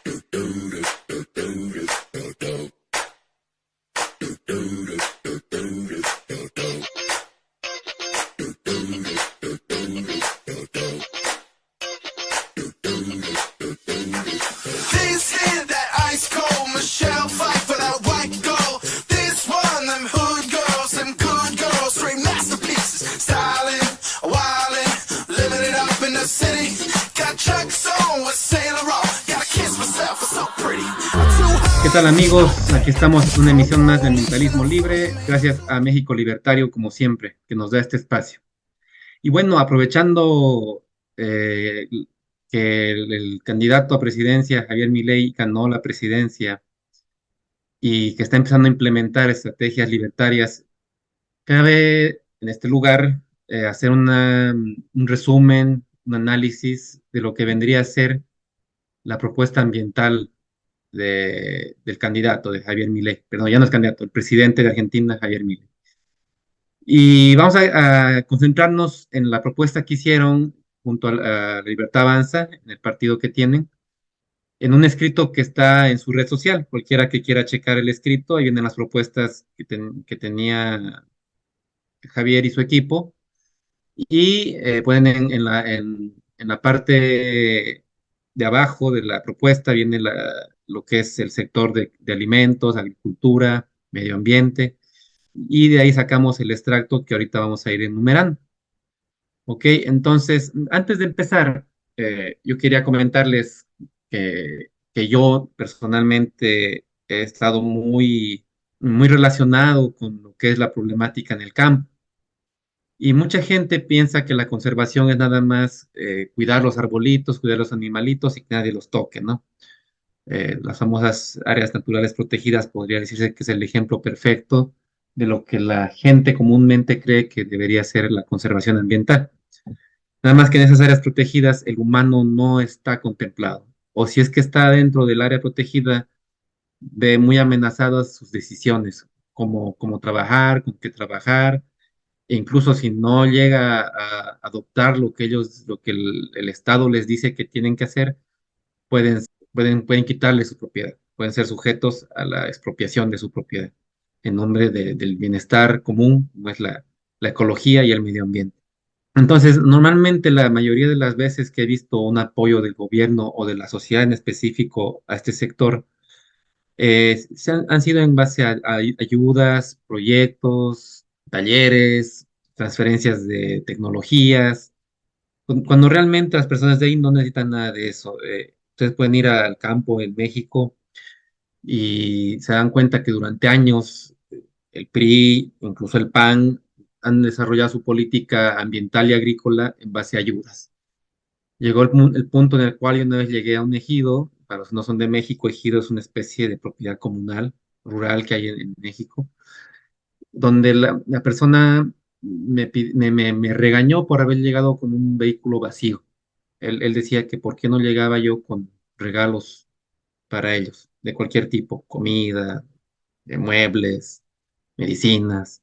This here, that ice cold Michelle fight for that white gold. This one, them hood girls, them good girls, straight masterpieces. Styling, wildin', living it up in the city. Got Chuck's on with Saint Laurent. Gotta kiss myself, it's so pretty. ¿Qué tal, amigos? Aquí estamos en una emisión más de Mentalismo Libre, gracias a México Libertario, como siempre, que nos da este espacio. Y bueno, aprovechando eh, que el candidato a presidencia, Javier Milei, ganó la presidencia y que está empezando a implementar estrategias libertarias, cabe en este lugar hacer un resumen, un análisis de lo que vendría a ser la propuesta ambiental del candidato, de Javier Milei. Perdón, ya no es candidato, el presidente de Argentina, Javier Milei. Y vamos a concentrarnos en la propuesta que hicieron junto a Libertad Avanza, en el partido que tienen, en un escrito que está en su red social. Cualquiera que quiera checar el escrito, ahí vienen las propuestas que tenía Javier y su equipo. Y pueden en la parte de abajo de la propuesta viene lo que es el sector de alimentos, agricultura, medio ambiente, y de ahí sacamos el extracto que ahorita vamos a ir enumerando. Ok, entonces, antes de empezar, yo quería comentarles que yo personalmente he estado muy relacionado con lo que es la problemática en el campo. Y mucha gente piensa que la conservación es nada más cuidar los arbolitos, cuidar los animalitos y que nadie los toque, ¿no? Las famosas áreas naturales protegidas podría decirse que es el ejemplo perfecto de lo que la gente comúnmente cree que debería ser la conservación ambiental. Nada más que en esas áreas protegidas el humano no está contemplado. O si es que está dentro del área protegida, ve muy amenazadas sus decisiones, cómo trabajar, con qué trabajar, e incluso si no llega a adoptar lo que el Estado les dice que tienen que hacer, pueden, pueden quitarle su propiedad, pueden ser sujetos a la expropiación de su propiedad en nombre del bienestar común, como es la ecología y el medio ambiente. Entonces, normalmente la mayoría de las veces que he visto un apoyo del gobierno o de la sociedad en específico a este sector, han sido en base a ayudas, proyectos, talleres, transferencias de tecnologías, cuando realmente las personas de ahí no necesitan nada de eso. Ustedes pueden ir al campo en México y se dan cuenta que durante años el PRI, incluso el PAN, han desarrollado su política ambiental y agrícola en base a ayudas. Llegó el punto en el cual yo una vez llegué a un ejido, para los que no son de México, ejido es una especie de propiedad comunal, rural que hay en México, donde la persona me regañó por haber llegado con un vehículo vacío. Él decía que por qué no llegaba yo con regalos para ellos, de cualquier tipo, comida, de muebles, medicinas.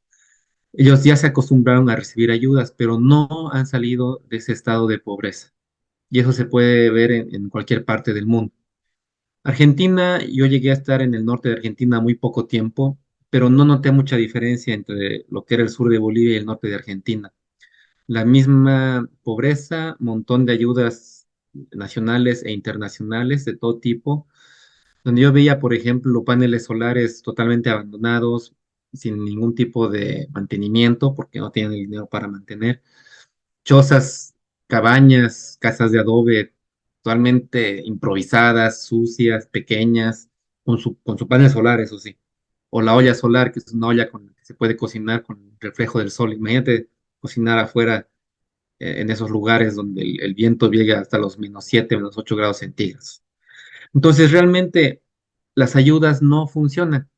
Ellos ya se acostumbraron a recibir ayudas, pero no han salido de ese estado de pobreza. Y eso se puede ver en cualquier parte del mundo. Argentina, yo llegué a estar en el norte de Argentina muy poco tiempo, pero no noté mucha diferencia entre lo que era el sur de Bolivia y el norte de Argentina. La misma pobreza, montón de ayudas nacionales e internacionales de todo tipo, donde yo veía, por ejemplo, paneles solares totalmente abandonados, sin ningún tipo de mantenimiento, porque no tienen el dinero para mantener, chozas, cabañas, casas de adobe totalmente improvisadas, sucias, pequeñas, con su panel solar, eso sí. O la olla solar, que es una olla con la que se puede cocinar con el reflejo del sol. Imagínate cocinar afuera en esos lugares donde el viento llega hasta los -7, -8 grados centígrados. Entonces, realmente las ayudas no funcionan.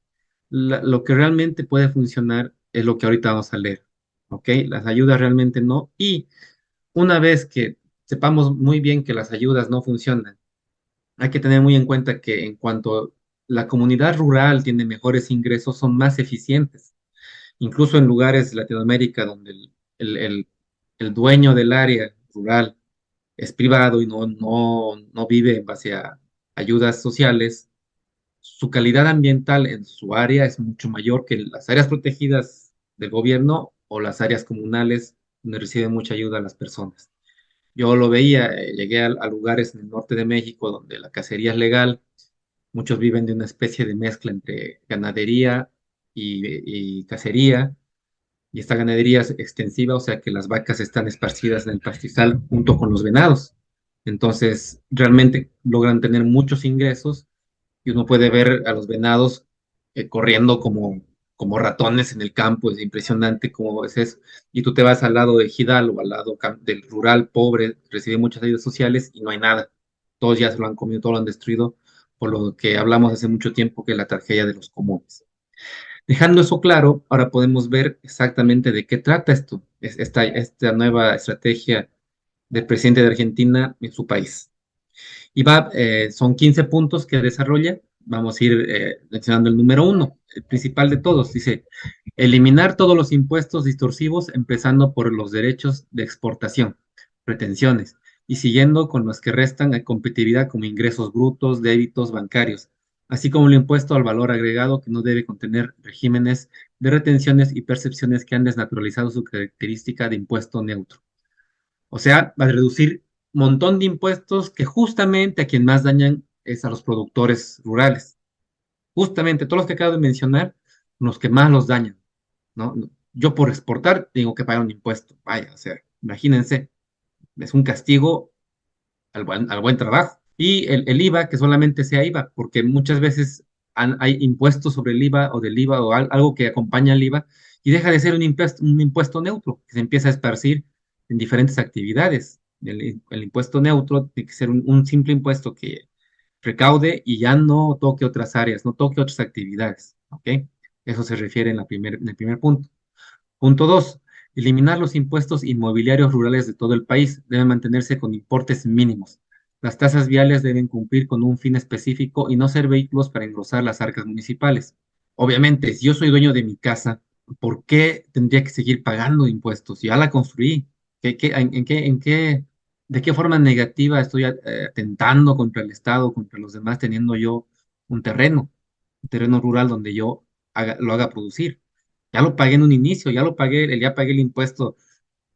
Lo que realmente puede funcionar es lo que ahorita vamos a leer. ¿Ok? Las ayudas realmente no. Y una vez que sepamos muy bien que las ayudas no funcionan, hay que tener muy en cuenta que en cuanto la comunidad rural tiene mejores ingresos, son más eficientes. Incluso en lugares de Latinoamérica donde el, el- el dueño del área rural es privado y no vive en base ayudas sociales, su calidad ambiental en su área es mucho mayor que las áreas protegidas del gobierno o las áreas comunales donde reciben mucha ayuda a las personas. Yo lo veía, llegué a lugares en el norte de México donde la cacería es legal, muchos viven de una especie de mezcla entre ganadería y cacería, y esta ganadería es extensiva, o sea que las vacas están esparcidas en el pastizal junto con los venados. Entonces, realmente logran tener muchos ingresos y uno puede ver a los venados corriendo como ratones en el campo, es impresionante cómo es eso. Y tú te vas al lado de Hidalgo, al lado del rural pobre, recibe muchas ayudas sociales y no hay nada. Todos ya se lo han comido, todo lo han destruido, por lo que hablamos hace mucho tiempo que es la tragedia de los comunes. Dejando eso claro, ahora podemos ver exactamente de qué trata esto, esta nueva estrategia del presidente de Argentina en su país. Son 15 puntos que desarrolla. Vamos a ir mencionando el número uno, el principal de todos. Dice, eliminar todos los impuestos distorsivos, empezando por los derechos de exportación, retenciones, y siguiendo con los que restan a competitividad como ingresos brutos, débitos bancarios, así como el impuesto al valor agregado que no debe contener regímenes de retenciones y percepciones que han desnaturalizado su característica de impuesto neutro. O sea, va a reducir un montón de impuestos que justamente a quien más dañan es a los productores rurales. Justamente todos los que acabo de mencionar, los que más los dañan, ¿no? Yo por exportar tengo que pagar un impuesto. Vaya, o sea, imagínense, es un castigo al buen trabajo. Y el IVA, que solamente sea IVA, porque muchas veces hay impuestos sobre el IVA o del IVA o algo que acompaña al IVA y deja de ser un impuesto neutro, que se empieza a esparcir en diferentes actividades. El impuesto neutro tiene que ser un simple impuesto que recaude y ya no toque otras áreas, no toque otras actividades, ¿ok? Eso se refiere en el primer punto. Punto 2. Eliminar los impuestos inmobiliarios rurales de todo el país. Deben mantenerse con importes mínimos. Las tasas viales deben cumplir con un fin específico y no ser vehículos para engrosar las arcas municipales. Obviamente, si yo soy dueño de mi casa, ¿por qué tendría que seguir pagando impuestos? Ya la construí. ¿De qué forma negativa estoy atentando contra el Estado, contra los demás, teniendo yo un terreno rural donde yo lo haga producir? Ya lo pagué en un inicio, ya pagué el impuesto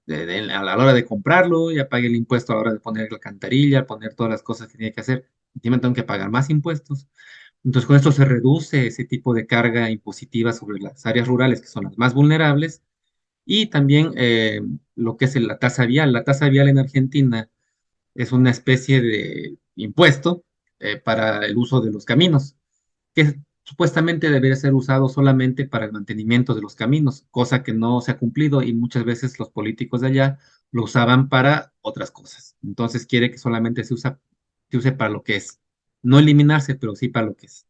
a la hora de comprarlo, ya pagué el impuesto a la hora de poner la alcantarilla, poner todas las cosas que tenía que hacer. Y me tengo que pagar más impuestos. Entonces, con esto se reduce ese tipo de carga impositiva sobre las áreas rurales, que son las más vulnerables, y también lo que es la tasa vial. La tasa vial en Argentina es una especie de impuesto para el uso de los caminos que supuestamente debería ser usado solamente para el mantenimiento de los caminos, cosa que no se ha cumplido y muchas veces los políticos de allá lo usaban para otras cosas. Entonces quiere que solamente se use para lo que es. No eliminarse, pero sí para lo que es.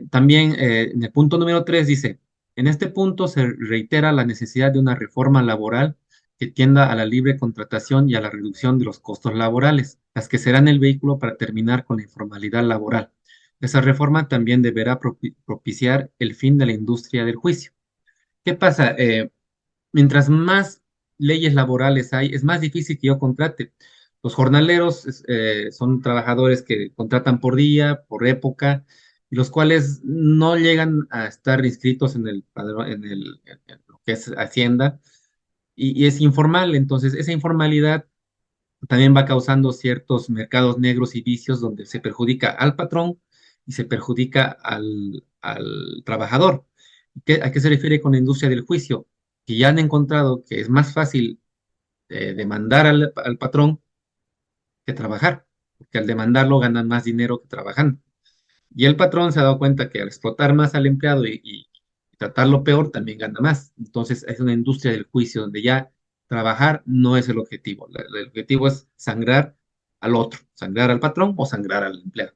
También en el punto número 3 dice, en este punto se reitera la necesidad de una reforma laboral que tienda a la libre contratación y a la reducción de los costos laborales, las que serán el vehículo para terminar con la informalidad laboral. Esa reforma también deberá propiciar el fin de la industria del juicio. ¿Qué pasa? Mientras más leyes laborales hay, es más difícil que yo contrate. Los jornaleros son trabajadores que contratan por día, por época, y los cuales no llegan a estar inscritos en el padrón, en lo que es Hacienda, y es informal. Entonces, esa informalidad también va causando ciertos mercados negros y vicios donde se perjudica al patrón y se perjudica al trabajador. ¿A qué se refiere con la industria del juicio? Que ya han encontrado que es más fácil demandar al patrón que trabajar, porque al demandarlo ganan más dinero que trabajando. Y el patrón se ha dado cuenta que al explotar más al empleado y tratarlo peor, también gana más. Entonces es una industria del juicio donde ya trabajar no es el objetivo. El objetivo es sangrar al otro, sangrar al patrón o sangrar al empleado.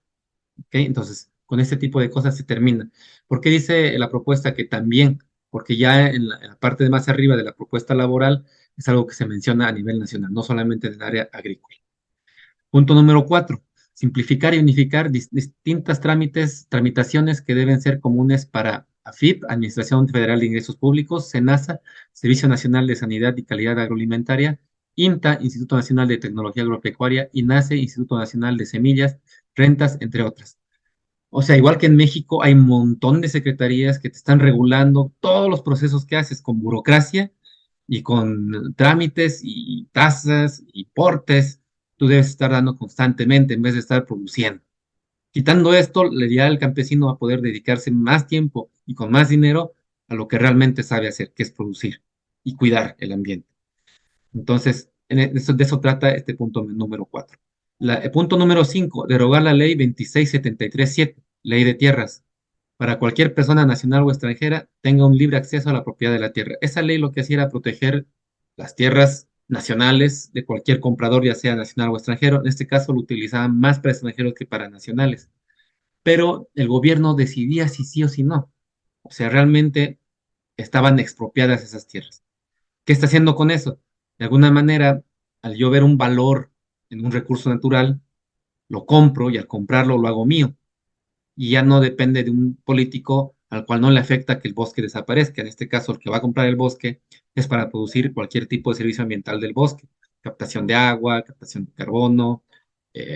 ¿Ok? Entonces, con este tipo de cosas se termina. ¿Por qué dice la propuesta que también? Porque ya en la parte de más arriba de la propuesta laboral es algo que se menciona a nivel nacional, no solamente en el área agrícola. Punto número 4. Simplificar y unificar distintas tramitaciones que deben ser comunes para AFIP, Administración Federal de Ingresos Públicos, SENASA, Servicio Nacional de Sanidad y Calidad Agroalimentaria, INTA, Instituto Nacional de Tecnología Agropecuaria, INASE, Instituto Nacional de Semillas, rentas, entre otras. O sea, igual que en México, hay un montón de secretarías que te están regulando todos los procesos que haces con burocracia y con trámites y tasas y portes. Tú debes estar dando constantemente en vez de estar produciendo. Quitando esto, le dirá al campesino a poder dedicarse más tiempo y con más dinero a lo que realmente sabe hacer, que es producir y cuidar el ambiente. Entonces, de eso trata este punto número 4. El punto número 5, derogar la ley 26737, ley de tierras, para cualquier persona nacional o extranjera tenga un libre acceso a la propiedad de la tierra. Esa ley lo que hacía era proteger las tierras nacionales de cualquier comprador, ya sea nacional o extranjero. En este caso lo utilizaban más para extranjeros que para nacionales, pero el gobierno decidía si sí o si no. O sea, realmente estaban expropiadas esas tierras. ¿Qué está haciendo con eso? De alguna manera, al yo ver un valor en un recurso natural, lo compro y al comprarlo lo hago mío. Y ya no depende de un político al cual no le afecta que el bosque desaparezca. En este caso, el que va a comprar el bosque es para producir cualquier tipo de servicio ambiental del bosque. Captación de agua, captación de carbono,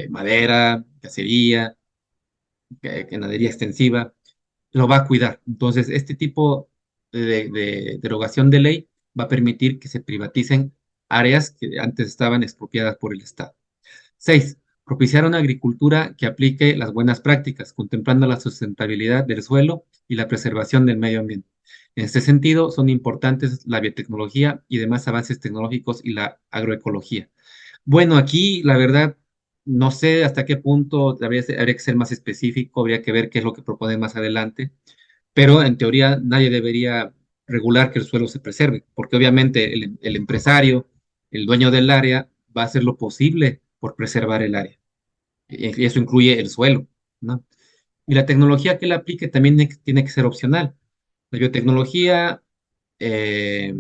madera, cacería, ganadería extensiva, lo va a cuidar. Entonces, este tipo de derogación de ley va a permitir que se privaticen áreas que antes estaban expropiadas por el Estado. 6. Propiciar una agricultura que aplique las buenas prácticas, contemplando la sustentabilidad del suelo y la preservación del medio ambiente. En este sentido, son importantes la biotecnología y demás avances tecnológicos y la agroecología. Bueno, aquí la verdad no sé hasta qué punto habría que ser más específico, habría que ver qué es lo que propone más adelante, pero en teoría nadie debería regular que el suelo se preserve, porque obviamente el empresario, el dueño del área, va a hacer lo posible por preservar el área, y eso incluye el suelo, ¿no? Y la tecnología que él aplique también tiene que ser opcional. La biotecnología eh,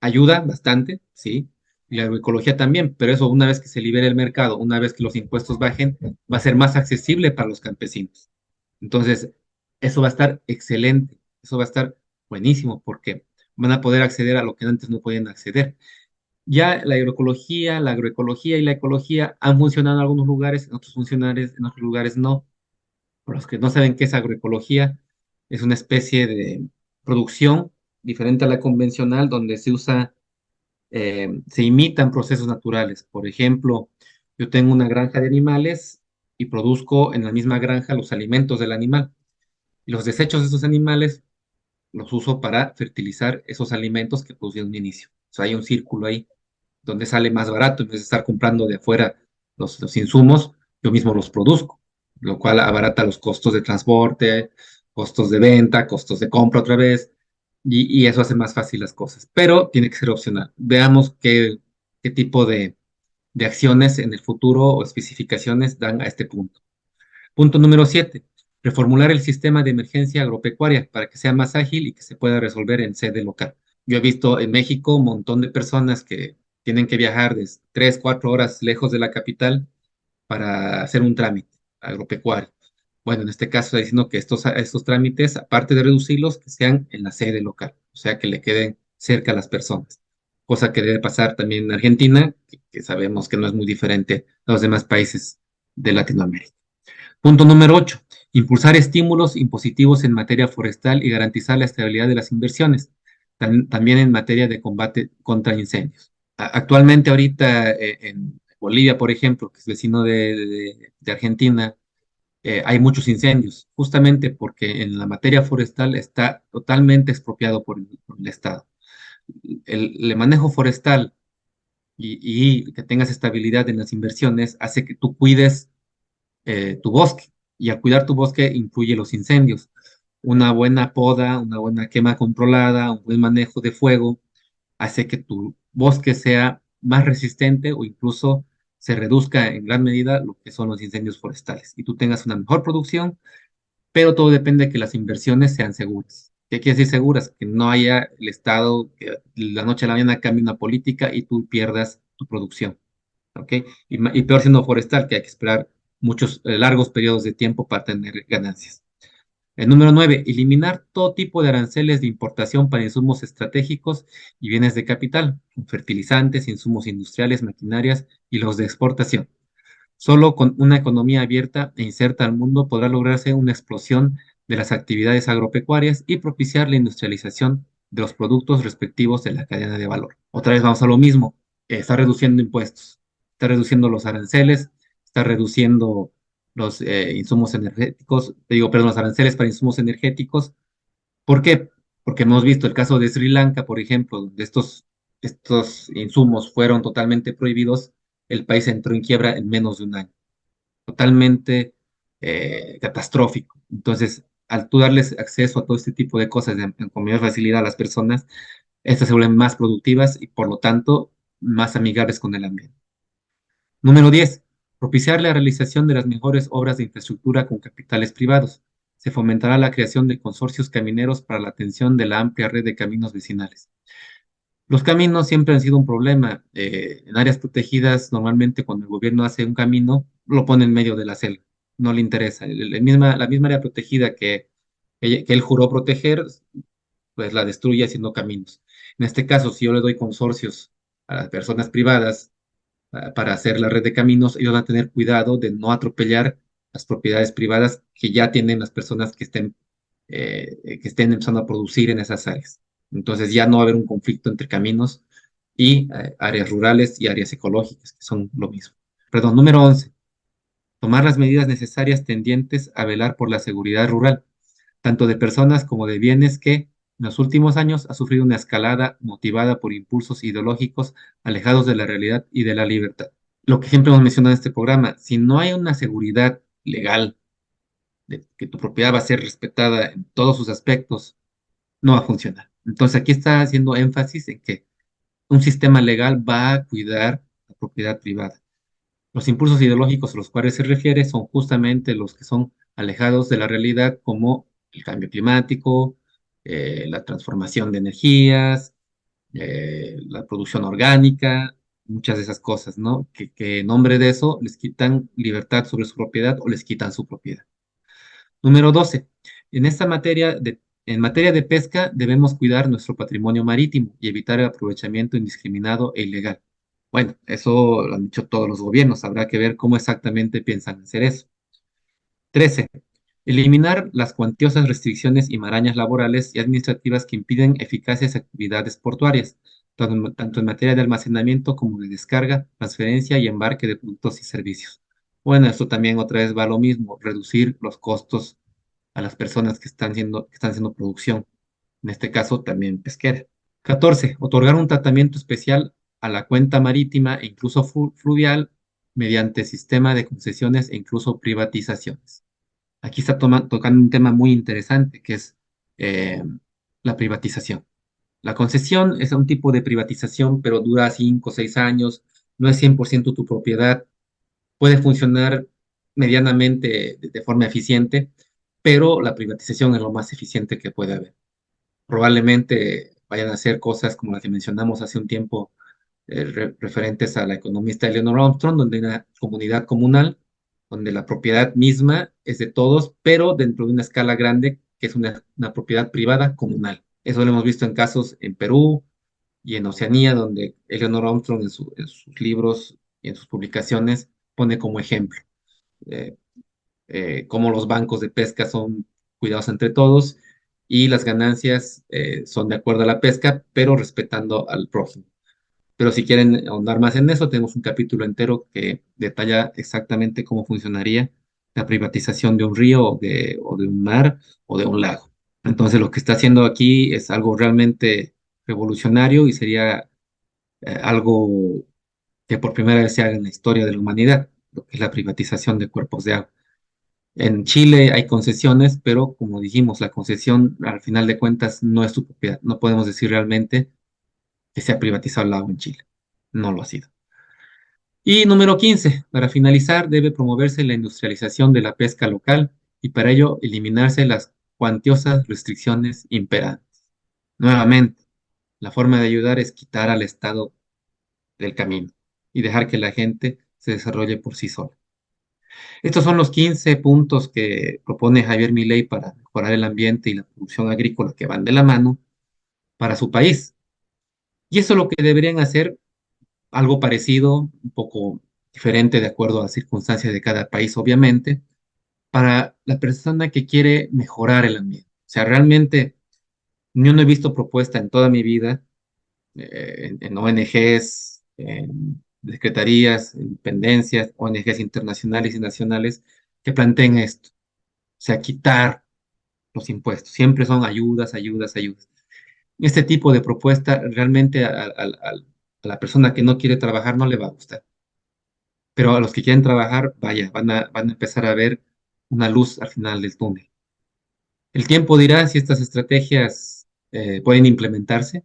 ayuda bastante, ¿sí? Y la agroecología también, pero eso una vez que se libere el mercado, una vez que los impuestos bajen, va a ser más accesible para los campesinos. Entonces, eso va a estar excelente, eso va a estar buenísimo porque van a poder acceder a lo que antes no podían acceder. Ya la agroecología, la agroecología y la ecología han funcionado en algunos lugares, en otros lugares no. Para los que no saben qué es agroecología, es una especie de producción diferente a la convencional donde se imitan procesos naturales. Por ejemplo, yo tengo una granja de animales y produzco en la misma granja los alimentos del animal. Y los desechos de esos animales los uso para fertilizar esos alimentos que producí en un inicio. O sea, hay un círculo ahí donde sale más barato en vez de estar comprando de afuera los insumos, yo mismo los produzco, lo cual abarata los costos de transporte, costos de venta, costos de compra otra vez, y eso hace más fácil las cosas, pero tiene que ser opcional. Veamos qué tipo de acciones en el futuro o especificaciones dan a este punto. Punto número 7. Reformular el sistema de emergencia agropecuaria para que sea más ágil y que se pueda resolver en sede local. Yo he visto en México un montón de personas que tienen que viajar de 3, 4 horas lejos de la capital para hacer un trámite agropecuario. Bueno, en este caso está diciendo que estos trámites, aparte de reducirlos, que sean en la sede local, o sea, que le queden cerca a las personas. Cosa que debe pasar también en Argentina, que sabemos que no es muy diferente a los demás países de Latinoamérica. Punto número 8. Impulsar estímulos impositivos en materia forestal y garantizar la estabilidad de las inversiones, también en materia de combate contra incendios. Actualmente, ahorita en Bolivia, por ejemplo, que es vecino de Argentina, hay muchos incendios, justamente porque en la materia forestal está totalmente expropiado por el Estado. El manejo forestal y que tengas estabilidad en las inversiones hace que tú cuides tu bosque. Y al cuidar tu bosque incluye los incendios. Una buena poda, una buena quema controlada, un buen manejo de fuego hace que tu bosque sea más resistente o incluso se reduzca en gran medida lo que son los incendios forestales y tú tengas una mejor producción, pero todo depende de que las inversiones sean seguras. ¿Qué quiere decir seguras? Que no haya el Estado que de la noche a la mañana cambie una política y tú pierdas tu producción. ¿Ok? Y peor siendo forestal, que hay que esperar muchos largos periodos de tiempo para tener ganancias. El número 9, eliminar todo tipo de aranceles de importación para insumos estratégicos y bienes de capital, fertilizantes, insumos industriales, maquinarias y los de exportación. Solo con una economía abierta e inserta al mundo podrá lograrse una explosión de las actividades agropecuarias y propiciar la industrialización de los productos respectivos de la cadena de valor. Otra vez vamos a lo mismo, está reduciendo impuestos, está reduciendo los aranceles, está reduciendo los insumos energéticos, digo, perdón, los aranceles para insumos energéticos. ¿Por qué? Porque hemos visto el caso de Sri Lanka, por ejemplo, donde estos insumos fueron totalmente prohibidos, el país entró en quiebra en menos de un año, totalmente catastrófico. Entonces, al tú darles acceso a todo este tipo de cosas con mayor facilidad a las personas, estas se vuelven más productivas y por lo tanto más amigables con el ambiente. Número 10. Propiciar la realización de las mejores obras de infraestructura con capitales privados. Se fomentará la creación de consorcios camineros para la atención de la amplia red de caminos vecinales. Los caminos siempre han sido un problema. En áreas protegidas, normalmente cuando el gobierno hace un camino, lo pone en medio de la selva. No le interesa. La misma área protegida que él juró proteger, pues la destruye haciendo caminos. En este caso, si yo le doy consorcios a las personas privadas para hacer la red de caminos, ellos van a tener cuidado de no atropellar las propiedades privadas que ya tienen las personas que estén empezando a producir en esas áreas. Entonces ya no va a haber un conflicto entre caminos y áreas rurales y áreas ecológicas, que son lo mismo. Perdón, número 11. Tomar las medidas necesarias tendientes a velar por la seguridad rural, tanto de personas como de bienes que en los últimos años ha sufrido una escalada motivada por impulsos ideológicos alejados de la realidad y de la libertad. Lo que siempre hemos mencionado en este programa, si no hay una seguridad legal de que tu propiedad va a ser respetada en todos sus aspectos, no va a funcionar. Entonces aquí está haciendo énfasis en que un sistema legal va a cuidar la propiedad privada. Los impulsos ideológicos a los cuales se refiere son justamente los que son alejados de la realidad, como el cambio climático, la transformación de energías, la producción orgánica, muchas de esas cosas, ¿no? Que en nombre de eso les quitan libertad sobre su propiedad o les quitan su propiedad. Número 12. En materia de pesca, debemos cuidar nuestro patrimonio marítimo y evitar el aprovechamiento indiscriminado e ilegal. Bueno, eso lo han dicho todos los gobiernos, habrá que ver cómo exactamente piensan hacer eso. 13. Eliminar las cuantiosas restricciones y marañas laborales y administrativas que impiden eficaces actividades portuarias, tanto en materia de almacenamiento como de descarga, transferencia y embarque de productos y servicios. Bueno, esto también otra vez va a lo mismo, reducir los costos a las personas que están haciendo producción, en este caso también pesquera. 14. Otorgar un tratamiento especial a la cuenta marítima e incluso fluvial mediante sistema de concesiones e incluso privatizaciones. Aquí está tocando un tema muy interesante que es eh, la privatización. La concesión es un tipo de privatización, pero dura 5 o 6 años, no es 100% tu propiedad, puede funcionar medianamente de forma eficiente, pero la privatización es lo más eficiente que puede haber. Probablemente vayan a hacer cosas como las que mencionamos hace un tiempo, referentes a la economista Eleanor Armstrong, donde hay una comunidad comunal, donde la propiedad misma es de todos, pero dentro de una escala grande, que es una propiedad privada comunal. Eso lo hemos visto en casos en Perú y en Oceanía, donde Eleanor Armstrong en sus libros y en sus publicaciones pone como ejemplo eh, cómo los bancos de pesca son cuidados entre todos y las ganancias son de acuerdo a la pesca, pero respetando al prójimo. Pero si quieren ahondar más en eso, tenemos un capítulo entero que detalla exactamente cómo funcionaría la privatización de un río o de un mar o de un lago. Entonces, lo que está haciendo aquí es algo realmente revolucionario y sería algo que por primera vez se haga en la historia de la humanidad, lo que es la privatización de cuerpos de agua. En Chile hay concesiones, pero como dijimos, la concesión al final de cuentas no es tu propiedad. No podemos decir realmente que se ha privatizado el agua en Chile. No lo ha sido. Y número 15, para finalizar, debe promoverse la industrialización de la pesca local y para ello eliminarse las cuantiosas restricciones imperantes. Nuevamente, la forma de ayudar es quitar al Estado del camino y dejar que la gente se desarrolle por sí sola. Estos son los 15 puntos que propone Javier Milei para mejorar el ambiente y la producción agrícola que van de la mano para su país. Y eso es lo que deberían hacer, algo parecido, un poco diferente de acuerdo a las circunstancias de cada país, obviamente, para la persona que quiere mejorar el ambiente. O sea, realmente yo no he visto propuesta en toda mi vida, en ONGs, en secretarías, en dependencias, ONGs internacionales y nacionales, que planteen esto. O sea, quitar los impuestos. Siempre son ayudas, ayudas, ayudas. Este tipo de propuesta realmente a la persona que no quiere trabajar no le va a gustar. Pero a los que quieren trabajar, vaya, van a empezar a ver una luz al final del túnel. El tiempo dirá si estas estrategias pueden implementarse,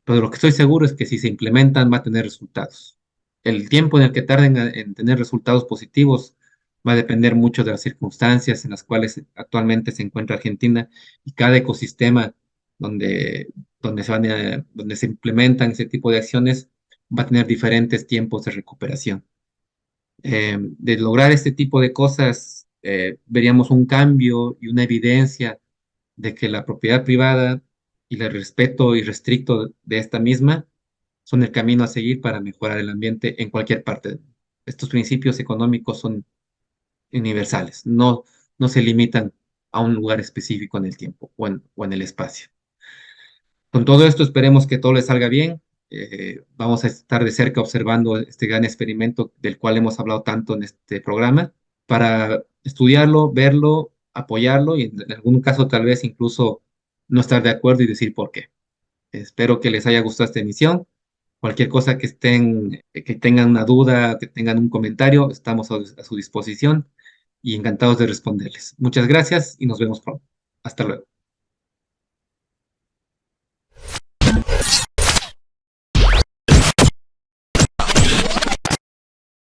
pero lo que estoy seguro es que si se implementan va a tener resultados. El tiempo en el que tarden en tener resultados positivos va a depender mucho de las circunstancias en las cuales actualmente se encuentra Argentina y cada ecosistema donde, donde se implementan ese tipo de acciones va a tener diferentes tiempos de recuperación. De lograr este tipo de cosas, veríamos un cambio y una evidencia de que la propiedad privada y el respeto irrestricto de esta misma son el camino a seguir para mejorar el ambiente en cualquier parte del mundo. Estos principios económicos son universales, no se limitan a un lugar específico en el tiempo o en el espacio. Con todo esto, esperemos que todo le salga bien. Vamos a estar de cerca observando este gran experimento del cual hemos hablado tanto en este programa para estudiarlo, verlo, apoyarlo y en algún caso tal vez incluso no estar de acuerdo y decir por qué. Espero que les haya gustado esta emisión. Cualquier cosa que tengan una duda, que tengan un comentario, estamos a su disposición y encantados de responderles. Muchas gracias y nos vemos pronto. Hasta luego.